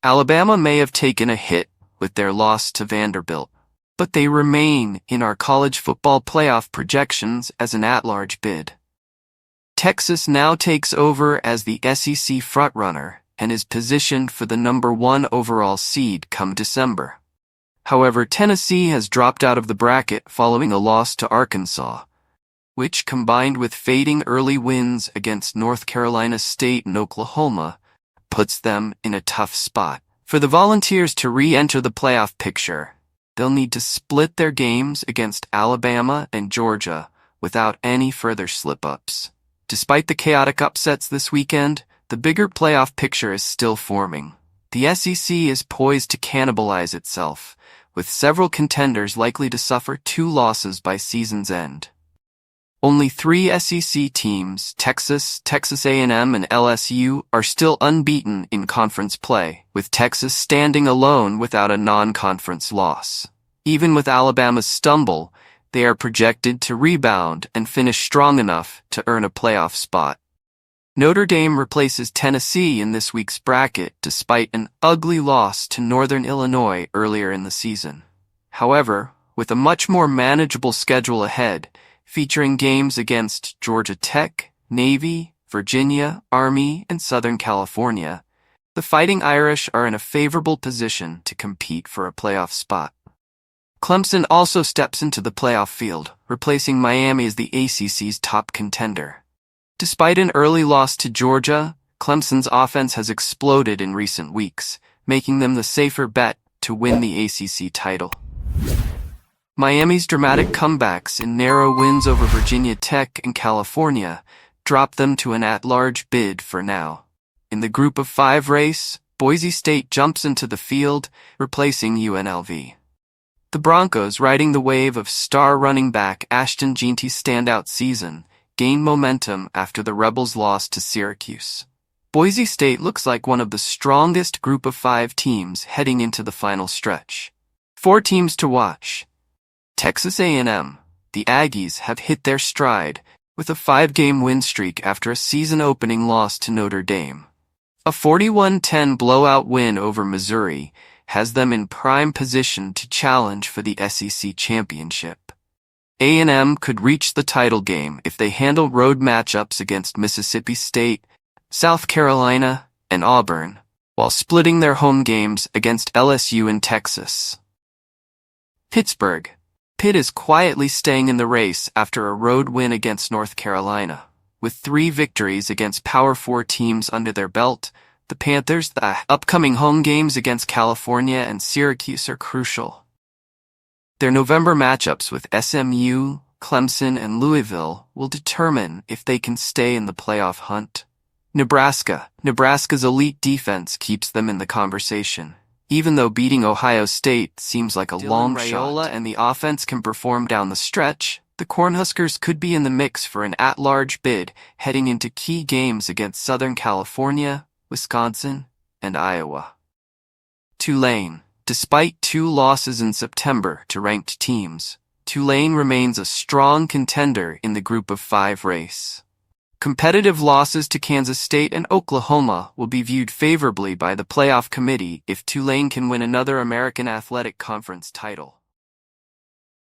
Alabama may have taken a hit with their loss to Vanderbilt, but they remain in our college football playoff projections as an at-large bid. Texas now takes over as the SEC frontrunner and is positioned for the number 1 overall seed come December. However, Tennessee has dropped out of the bracket following a loss to Arkansas, which, combined with fading early wins against North Carolina State and Oklahoma, puts them in a tough spot. For the Volunteers to re-enter the playoff picture, they'll need to split their games against Alabama and Georgia without any further slip-ups. Despite the chaotic upsets this weekend, the bigger playoff picture is still forming. The SEC is poised to cannibalize itself, with several contenders likely to suffer 2 losses by season's end. Only 3 SEC teams, Texas, Texas A&M, and LSU, are still unbeaten in conference play, with Texas standing alone without a non-conference loss. Even with Alabama's stumble, they are projected to rebound and finish strong enough to earn a playoff spot. Notre Dame replaces Tennessee in this week's bracket despite an ugly loss to Northern Illinois earlier in the season. However, with a much more manageable schedule ahead, featuring games against Georgia Tech, Navy, Virginia, Army, and Southern California, the Fighting Irish are in a favorable position to compete for a playoff spot. Clemson also steps into the playoff field, replacing Miami as the ACC's top contender. Despite an early loss to Georgia, Clemson's offense has exploded in recent weeks, making them the safer bet to win the ACC title. Miami's dramatic comebacks in narrow wins over Virginia Tech and California dropped them to an at-large bid for now. In the Group of 5 race, Boise State jumps into the field, replacing UNLV. The Broncos, riding the wave of star running back Ashton Jeanty's standout season, gained momentum after the Rebels' loss to Syracuse. Boise State looks like one of the strongest Group of 5 teams heading into the final stretch. 4 teams to watch. Texas A&M. The Aggies have hit their stride with a 5-game win streak after a season-opening loss to Notre Dame. A 41-10 blowout win over Missouri has them in prime position to challenge for the SEC championship. A&M could reach the title game if they handle road matchups against Mississippi State, South Carolina, and Auburn, while splitting their home games against LSU and Texas. Pittsburgh. Pitt is quietly staying in the race after a road win against North Carolina. With 3 victories against Power 4 teams under their belt, the Panthers' upcoming home games against California and Syracuse are crucial. Their November matchups with SMU, Clemson, and Louisville will determine if they can stay in the playoff hunt. Nebraska's elite defense keeps them in the conversation. Even though beating Ohio State seems like a long shot and the offense can perform down the stretch, the Cornhuskers could be in the mix for an at-large bid heading into key games against Southern California, Wisconsin, and Iowa. Tulane. Despite 2 losses in September to ranked teams, Tulane remains a strong contender in the Group of 5 race. Competitive losses to Kansas State and Oklahoma will be viewed favorably by the playoff committee if Tulane can win another American Athletic Conference title.